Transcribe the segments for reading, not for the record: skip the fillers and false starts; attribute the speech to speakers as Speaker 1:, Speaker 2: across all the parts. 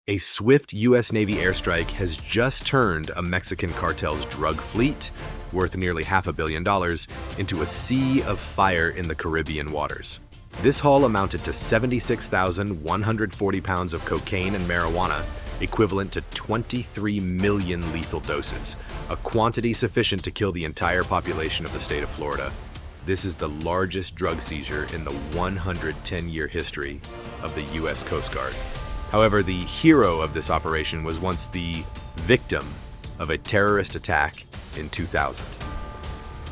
Speaker 1: A swift U.S. Navy airstrike has just turned a Mexican cartel's drug fleet, worth nearly $500 million, into a sea of fire in the Caribbean waters. This haul amounted to 76,140 pounds of cocaine and marijuana, equivalent to 23 million lethal doses, a quantity sufficient to kill the entire population of the state of Florida. This is the largest drug seizure in the 110-year history of the U.S. Coast Guard. However, the hero of this operation was once the victim of a terrorist attack in 2000.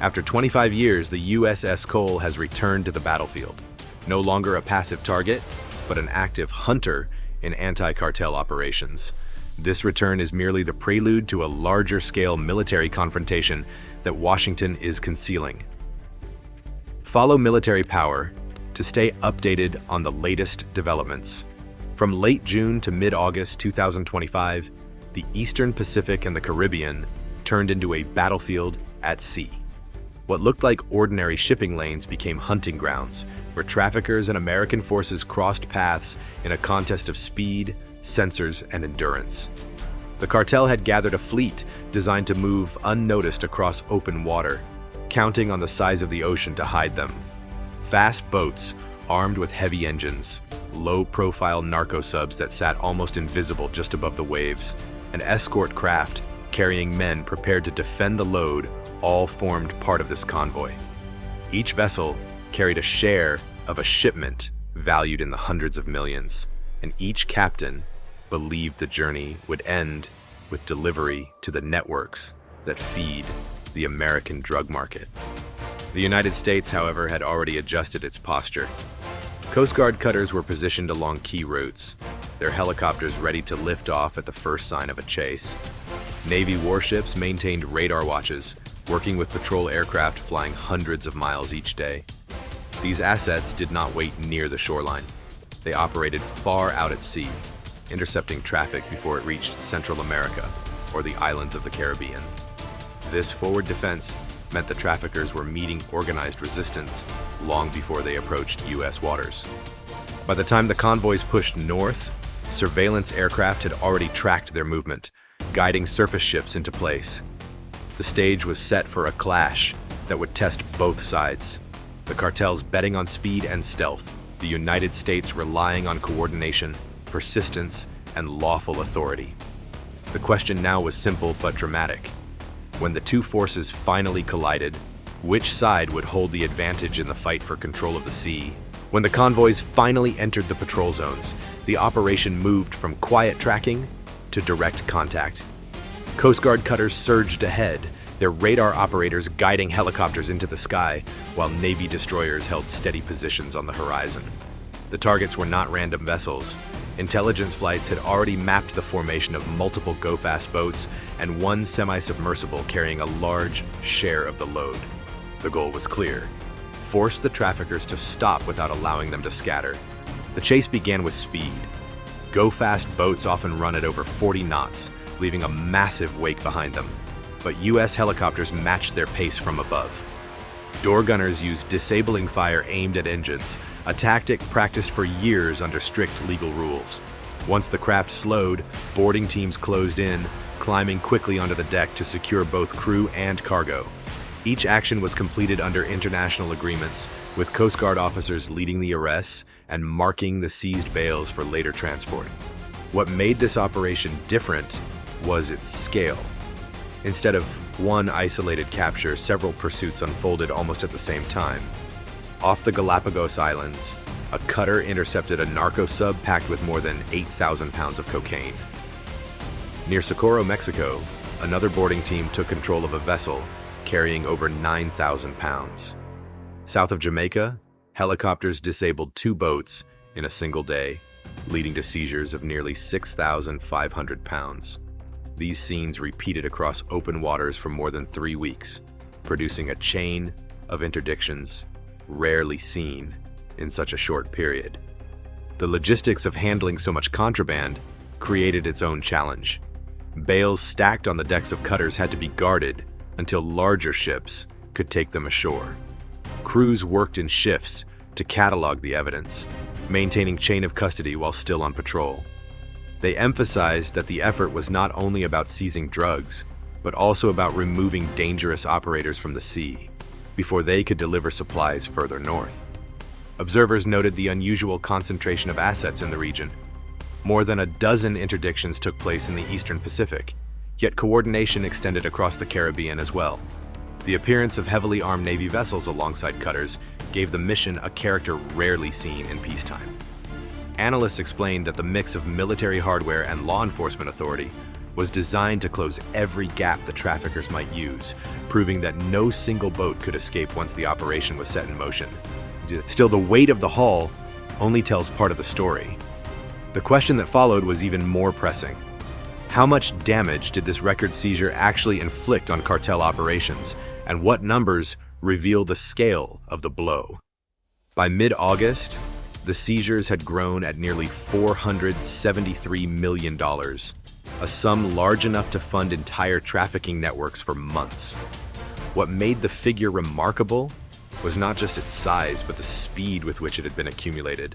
Speaker 1: After 25 years, the USS Cole has returned to the battlefield, no longer a passive target, but an active hunter in anti-cartel operations. This return is merely the prelude to a larger-scale military confrontation that Washington is concealing. Follow Military Power to stay updated on the latest developments. From late June to mid-August 2025, the Eastern Pacific and the Caribbean turned into a battlefield at sea. What looked like ordinary shipping lanes became hunting grounds, where traffickers and American forces crossed paths in a contest of speed, sensors, and endurance. The cartel had gathered a fleet designed to move unnoticed across open water, counting on the size of the ocean to hide them. Fast boats, armed with heavy engines, low-profile narco-subs that sat almost invisible just above the waves, and escort craft carrying men prepared to defend the load all formed part of this convoy. Each vessel carried a share of a shipment valued in the hundreds of millions, and each captain believed the journey would end with delivery to the networks that feed the American drug market. The United States, however, had already adjusted its posture. Coast Guard cutters were positioned along key routes, their helicopters ready to lift off at the first sign of a chase. Navy warships maintained radar watches, working with patrol aircraft flying hundreds of miles each day. These assets did not wait near the shoreline. They operated far out at sea, intercepting traffic before it reached Central America or the islands of the Caribbean. This forward defense meant the traffickers were meeting organized resistance long before they approached U.S. waters. By the time the convoys pushed north, surveillance aircraft had already tracked their movement, guiding surface ships into place. The stage was set for a clash that would test both sides. The cartels betting on speed and stealth, the United States relying on coordination, persistence, and lawful authority. The question now was simple but dramatic. When the two forces finally collided, which side would hold the advantage in the fight for control of the sea? When the convoys finally entered the patrol zones, the operation moved from quiet tracking to direct contact. Coast Guard cutters surged ahead, their radar operators guiding helicopters into the sky, while Navy destroyers held steady positions on the horizon. The targets were not random vessels. Intelligence flights had already mapped the formation of multiple go-fast boats and one semi-submersible carrying a large share of the load. The goal was clear: force the traffickers to stop without allowing them to scatter. The chase began with speed. Go-fast boats often run at over 40 knots, leaving a massive wake behind them. But U.S. helicopters matched their pace from above. Door gunners used disabling fire aimed at engines, a tactic practiced for years under strict legal rules. Once the craft slowed, boarding teams closed in, climbing quickly onto the deck to secure both crew and cargo. Each action was completed under international agreements, with Coast Guard officers leading the arrests and marking the seized bales for later transport. What made this operation different was its scale. Instead of one isolated capture, several pursuits unfolded almost at the same time. Off the Galapagos Islands, a cutter intercepted a narco-sub packed with more than 8,000 pounds of cocaine. Near Socorro, Mexico, another boarding team took control of a vessel carrying over 9,000 pounds. South of Jamaica, helicopters disabled 2 boats in a single day, leading to seizures of nearly 6,500 pounds. These scenes repeated across open waters for more than 3 weeks, producing a chain of interdictions rarely seen in such a short period. The logistics of handling so much contraband created its own challenge. Bales stacked on the decks of cutters had to be guarded until larger ships could take them ashore. Crews worked in shifts to catalog the evidence, maintaining chain of custody while still on patrol. They emphasized that the effort was not only about seizing drugs, but also about removing dangerous operators from the sea before they could deliver supplies further north. Observers noted the unusual concentration of assets in the region. More than a dozen interdictions took place in the Eastern Pacific, yet coordination extended across the Caribbean as well. The appearance of heavily armed Navy vessels alongside cutters gave the mission a character rarely seen in peacetime. Analysts explained that the mix of military hardware and law enforcement authority was designed to close every gap the traffickers might use, proving that no single boat could escape once the operation was set in motion. Still, the weight of the haul only tells part of the story. The question that followed was even more pressing. How much damage did this record seizure actually inflict on cartel operations, and what numbers reveal the scale of the blow? By mid-August, the seizures had grown at nearly $473 million, a sum large enough to fund entire trafficking networks for months. What made the figure remarkable was not just its size, but the speed with which it had been accumulated.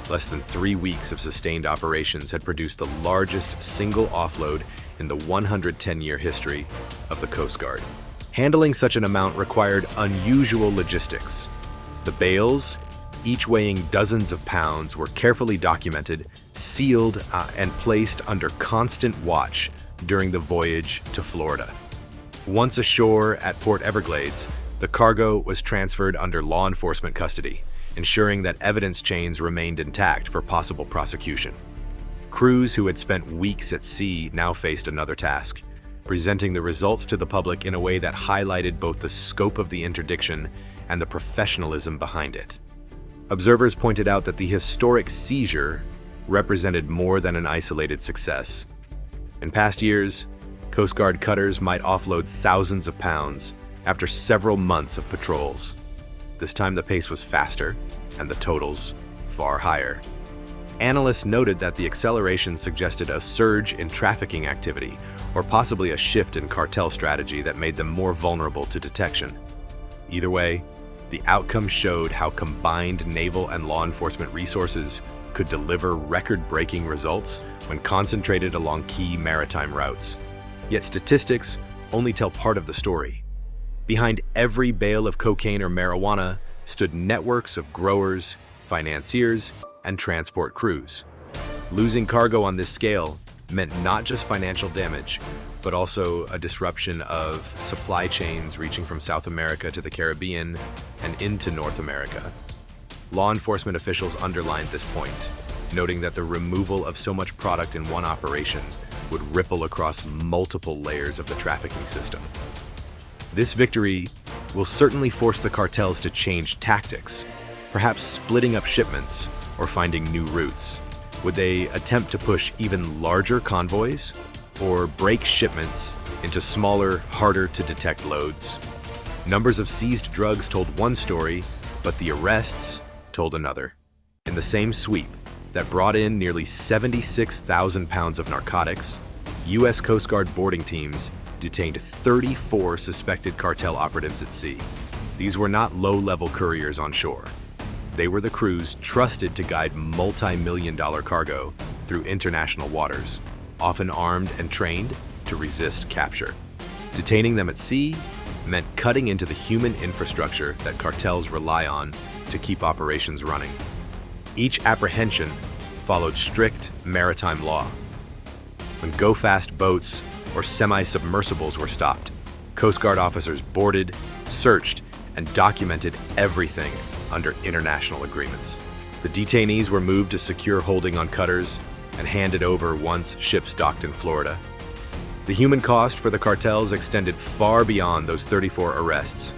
Speaker 1: Less than 3 weeks of sustained operations had produced the largest single offload in the 110-year history of the Coast Guard. Handling such an amount required unusual logistics. The bales, each weighing dozens of pounds, were carefully documented, sealed, and placed under constant watch during the voyage to Florida. Once ashore at Port Everglades, the cargo was transferred under law enforcement custody, ensuring that evidence chains remained intact for possible prosecution. Crews who had spent weeks at sea now faced another task, presenting the results to the public in a way that highlighted both the scope of the interdiction and the professionalism behind it. Observers pointed out that the historic seizure represented more than an isolated success. In past years, Coast Guard cutters might offload thousands of pounds after several months of patrols. This time the pace was faster, and the totals far higher. Analysts noted that the acceleration suggested a surge in trafficking activity, or possibly a shift in cartel strategy that made them more vulnerable to detection. Either way, the outcome showed how combined naval and law enforcement resources could deliver record-breaking results when concentrated along key maritime routes. Yet statistics only tell part of the story. Behind every bale of cocaine or marijuana stood networks of growers, financiers, and transport crews. Losing cargo on this scale meant not just financial damage, but also a disruption of supply chains reaching from South America to the Caribbean and into North America. Law enforcement officials underlined this point, noting that the removal of so much product in one operation would ripple across multiple layers of the trafficking system. This victory will certainly force the cartels to change tactics, perhaps splitting up shipments or finding new routes. Would they attempt to push even larger convoys or break shipments into smaller, harder-to-detect loads? Numbers of seized drugs told one story, but the arrests told another. In the same sweep that brought in nearly 76,000 pounds of narcotics, U.S. Coast Guard boarding teams detained 34 suspected cartel operatives at sea. These were not low-level couriers on shore. They were the crews trusted to guide multi-million-dollar cargo through international waters, often armed and trained to resist capture. Detaining them at sea meant cutting into the human infrastructure that cartels rely on to keep operations running. Each apprehension followed strict maritime law. When go-fast boats or semi-submersibles were stopped, Coast Guard officers boarded, searched, and documented everything under international agreements. The detainees were moved to secure holding on cutters and handed over once ships docked in Florida. The human cost for the cartels extended far beyond those 34 arrests.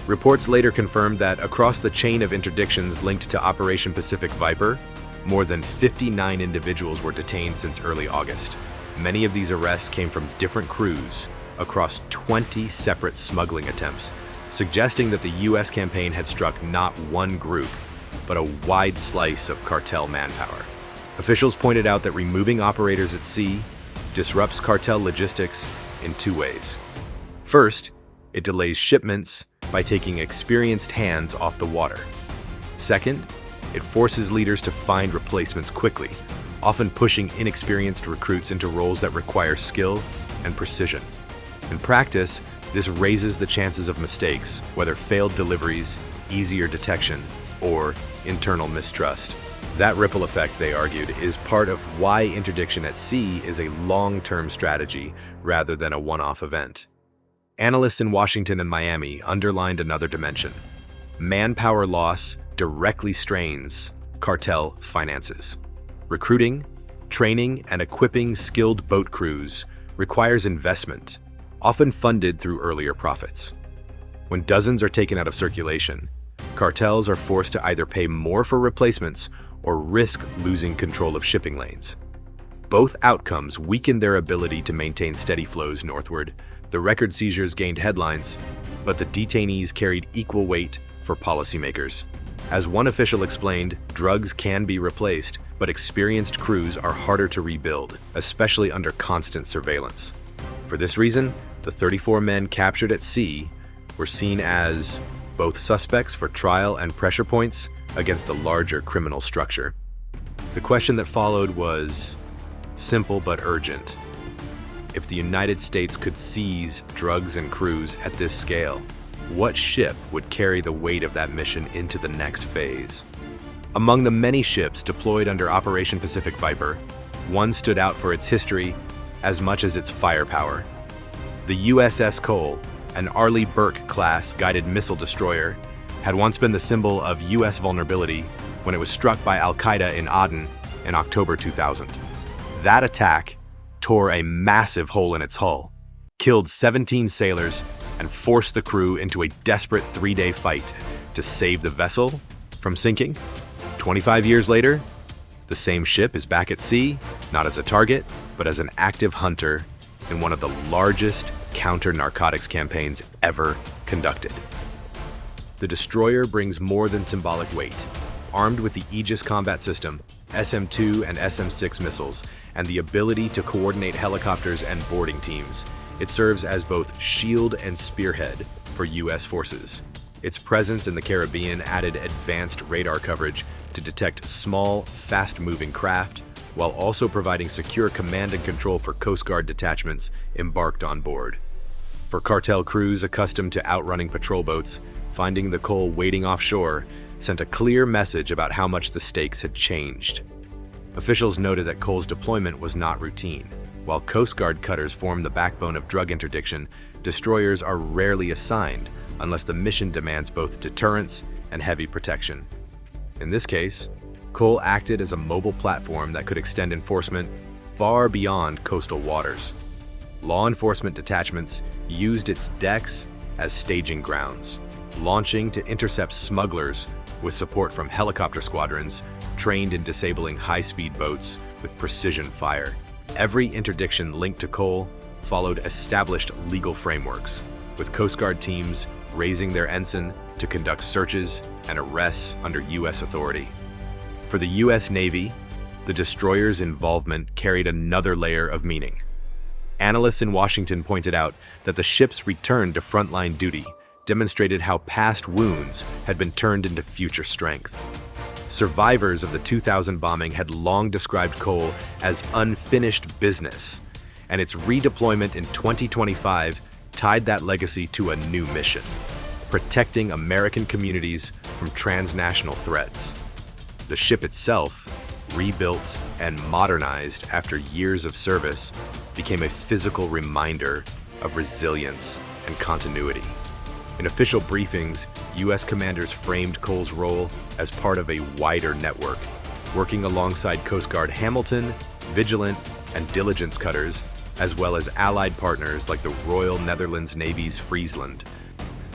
Speaker 1: Reports later confirmed that across the chain of interdictions linked to Operation Pacific Viper, more than 59 individuals were detained since early August. Many of these arrests came from different crews across 20 separate smuggling attempts, suggesting that the U.S. campaign had struck not one group, but a wide slice of cartel manpower. Officials pointed out that removing operators at sea disrupts cartel logistics in two ways. First, it delays shipments by taking experienced hands off the water. Second, it forces leaders to find replacements quickly, often pushing inexperienced recruits into roles that require skill and precision. In practice, this raises the chances of mistakes, whether failed deliveries, easier detection, or internal mistrust. That ripple effect, they argued, is part of why interdiction at sea is a long-term strategy rather than a one-off event. Analysts in Washington and Miami underlined another dimension. Manpower loss directly strains cartel finances. Recruiting, training, and equipping skilled boat crews requires investment, often funded through earlier profits. When dozens are taken out of circulation, cartels are forced to either pay more for replacements or risk losing control of shipping lanes. Both outcomes weaken their ability to maintain steady flows northward. The record seizures gained headlines, but the detainees carried equal weight for policymakers. As one official explained, drugs can be replaced, but experienced crews are harder to rebuild, especially under constant surveillance. For this reason, the 34 men captured at sea were seen as both suspects for trial and pressure points against the larger criminal structure. The question that followed was simple but urgent. If the United States could seize drugs and crews at this scale, what ship would carry the weight of that mission into the next phase? Among the many ships deployed under Operation Pacific Viper, one stood out for its history as much as its firepower. The USS Cole, an Arleigh Burke-class guided missile destroyer, had once been the symbol of U.S. vulnerability when it was struck by Al-Qaeda in Aden in October 2000. That attack tore a massive hole in its hull, killed 17 sailors, and forced the crew into a desperate 3-day fight to save the vessel from sinking. 25 years later, the same ship is back at sea, not as a target, but as an active hunter in one of the largest counter-narcotics campaigns ever conducted. The destroyer brings more than symbolic weight. Armed with the Aegis combat system, SM-2 and SM-6 missiles, and the ability to coordinate helicopters and boarding teams, it serves as both shield and spearhead for U.S. forces. Its presence in the Caribbean added advanced radar coverage to detect small, fast-moving craft, while also providing secure command and control for Coast Guard detachments embarked on board. For cartel crews accustomed to outrunning patrol boats, finding the Cole waiting offshore sent a clear message about how much the stakes had changed. Officials noted that Cole's deployment was not routine. While Coast Guard cutters form the backbone of drug interdiction, destroyers are rarely assigned unless the mission demands both deterrence and heavy protection. In this case, Cole acted as a mobile platform that could extend enforcement far beyond coastal waters. Law enforcement detachments used its decks as staging grounds, launching to intercept smugglers with support from helicopter squadrons trained in disabling high-speed boats with precision fire. Every interdiction linked to Cole followed established legal frameworks, with Coast Guard teams raising their ensign to conduct searches and arrests under U.S. authority. For the U.S. Navy, the destroyer's involvement carried another layer of meaning. Analysts in Washington pointed out that the ship's return to frontline duty demonstrated how past wounds had been turned into future strength. Survivors of the 2000 bombing had long described Cole as unfinished business, and its redeployment in 2025 tied that legacy to a new mission: protecting American communities from transnational threats. The ship itself, rebuilt and modernized after years of service, became a physical reminder of resilience and continuity. In official briefings, U.S. commanders framed Cole's role as part of a wider network, working alongside Coast Guard Hamilton, Vigilant, and Diligence cutters, as well as allied partners like the Royal Netherlands Navy's Friesland.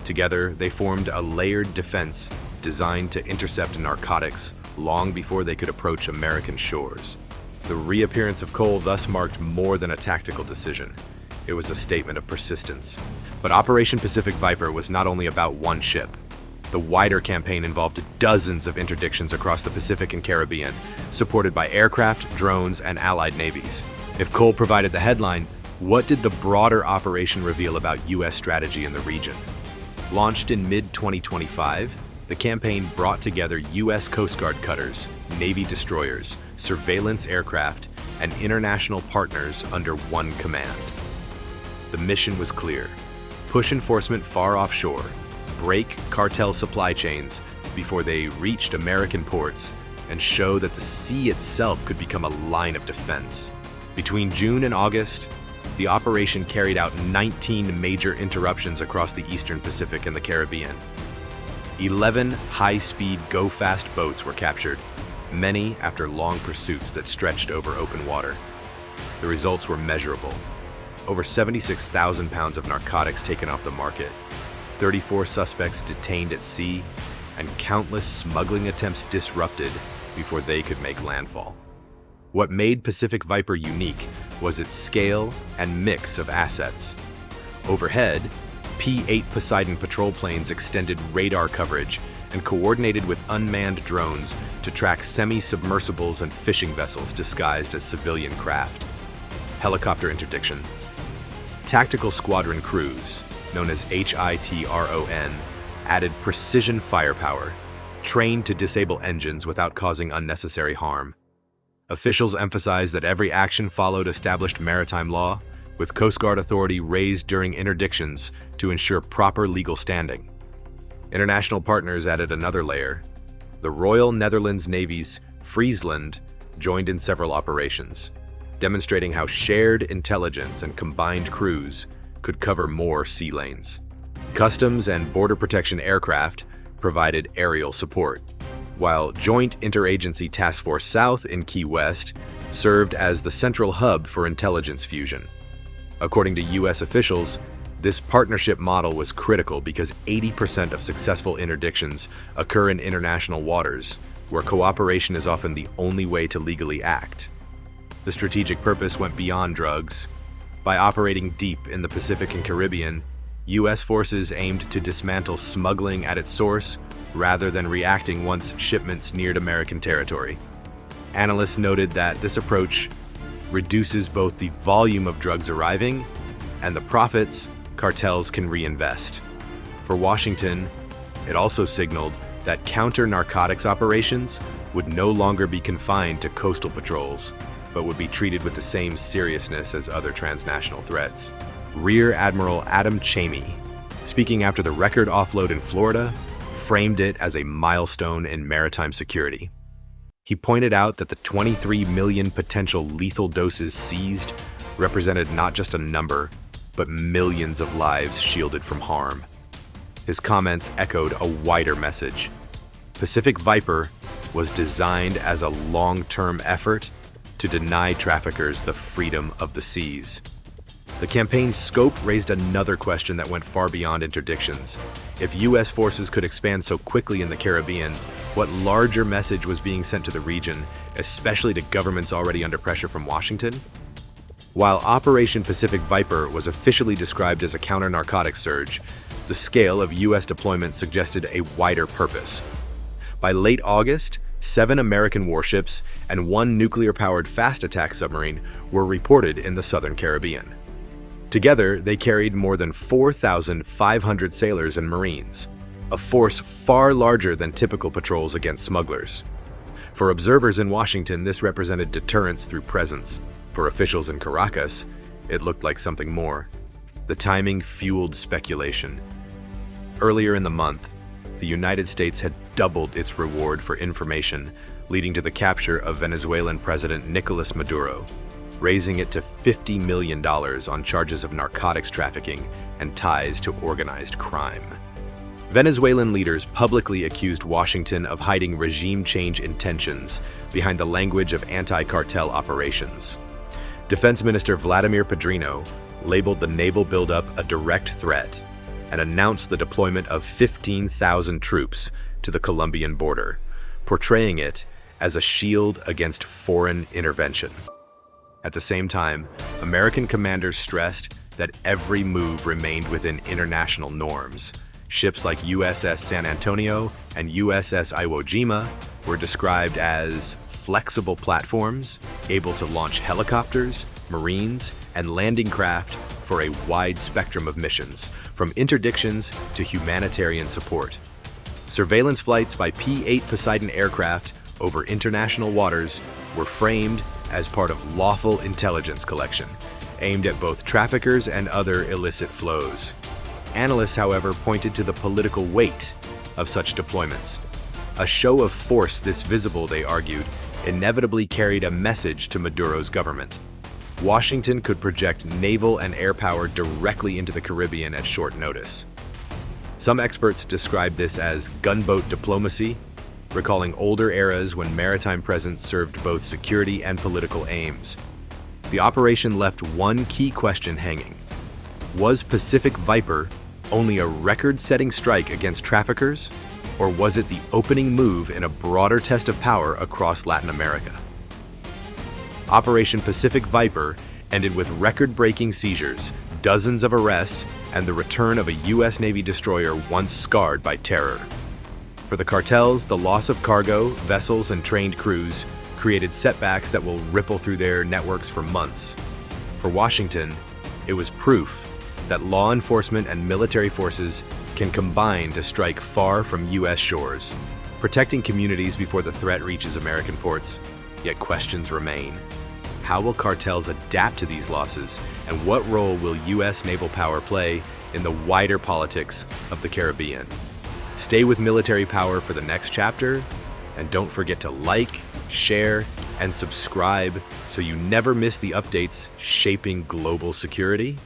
Speaker 1: Together, they formed a layered defense designed to intercept narcotics long before they could approach American shores. The reappearance of Cole thus marked more than a tactical decision. It was a statement of persistence. But Operation Pacific Viper was not only about one ship. The wider campaign involved dozens of interdictions across the Pacific and Caribbean, supported by aircraft, drones, and allied navies. If Cole provided the headline, what did the broader operation reveal about U.S. strategy in the region? Launched in mid-2025, the campaign brought together U.S. Coast Guard cutters, Navy destroyers, surveillance aircraft, and international partners under one command. The mission was clear: push enforcement far offshore, break cartel supply chains before they reached American ports, and show that the sea itself could become a line of defense. Between June and August, the operation carried out 19 major interruptions across the Eastern Pacific and the Caribbean. 11 high-speed, go-fast boats were captured, many after long pursuits that stretched over open water. The results were measurable. Over 76,000 pounds of narcotics taken off the market, 34 suspects detained at sea, and countless smuggling attempts disrupted before they could make landfall. What made Pacific Viper unique was its scale and mix of assets. Overhead, P-8 Poseidon patrol planes extended radar coverage and coordinated with unmanned drones to track semi-submersibles and fishing vessels disguised as civilian craft. Helicopter interdiction. Tactical squadron crews, known as HITRON, added precision firepower, trained to disable engines without causing unnecessary harm. Officials emphasized that every action followed established maritime law, with Coast Guard authority raised during interdictions to ensure proper legal standing. International partners added another layer. The Royal Netherlands Navy's Friesland joined in several operations, demonstrating how shared intelligence and combined crews could cover more sea lanes. Customs and Border Protection aircraft provided aerial support, while Joint Interagency Task Force South in Key West served as the central hub for intelligence fusion. According to U.S. officials, this partnership model was critical because 80% of successful interdictions occur in international waters, where cooperation is often the only way to legally act. The strategic purpose went beyond drugs. By operating deep in the Pacific and Caribbean, U.S. forces aimed to dismantle smuggling at its source rather than reacting once shipments neared American territory. Analysts noted that this approach reduces both the volume of drugs arriving and the profits cartels can reinvest. For Washington, it also signaled that counter-narcotics operations would no longer be confined to coastal patrols, but would be treated with the same seriousness as other transnational threats. Rear Admiral Adam Chamey, speaking after the record offload in Florida, framed it as a milestone in maritime security. He pointed out that the 23 million potential lethal doses seized represented not just a number, but millions of lives shielded from harm. His comments echoed a wider message. Pacific Viper was designed as a long-term effort to deny traffickers the freedom of the seas. The campaign's scope raised another question that went far beyond interdictions. If U.S. forces could expand so quickly in the Caribbean, what larger message was being sent to the region, especially to governments already under pressure from Washington? While Operation Pacific Viper was officially described as a counter-narcotics surge, the scale of U.S. deployment suggested a wider purpose. By late August, 7 American warships and 1 nuclear-powered fast attack submarine were reported in the southern Caribbean. Together, they carried more than 4,500 sailors and Marines, a force far larger than typical patrols against smugglers. For observers in Washington, this represented deterrence through presence. For officials in Caracas, it looked like something more. The timing fueled speculation. Earlier in the month, the United States had doubled its reward for information, leading to the capture of Venezuelan President Nicolas Maduro, raising it to $50 million on charges of narcotics trafficking and ties to organized crime. Venezuelan leaders publicly accused Washington of hiding regime change intentions behind the language of anti-cartel operations. Defense Minister Vladimir Padrino labeled the naval buildup a direct threat and announced the deployment of 15,000 troops to the Colombian border, portraying it as a shield against foreign intervention. At the same time, American commanders stressed that every move remained within international norms. Ships like USS San Antonio and USS Iwo Jima were described as flexible platforms able to launch helicopters, Marines, and landing craft for a wide spectrum of missions, from interdictions to humanitarian support. Surveillance flights by P-8 Poseidon aircraft over international waters were framed as part of lawful intelligence collection, aimed at both traffickers and other illicit flows. Analysts, however, pointed to the political weight of such deployments. A show of force this visible, they argued, inevitably carried a message to Maduro's government. Washington could project naval and air power directly into the Caribbean at short notice. Some experts describe this as gunboat diplomacy, recalling older eras when maritime presence served both security and political aims. The operation left one key question hanging. Was Pacific Viper only a record-setting strike against traffickers, or was it the opening move in a broader test of power across Latin America? Operation Pacific Viper ended with record-breaking seizures, dozens of arrests, and the return of a U.S. Navy destroyer once scarred by terror. For the cartels, the loss of cargo, vessels, and trained crews created setbacks that will ripple through their networks for months. For Washington, it was proof that law enforcement and military forces can combine to strike far from U.S. shores, protecting communities before the threat reaches American ports. Yet questions remain. How will cartels adapt to these losses, and what role will U.S. naval power play in the wider politics of the Caribbean? Stay with Military Power for the next chapter, and don't forget to like, share, and subscribe so you never miss the updates shaping global security.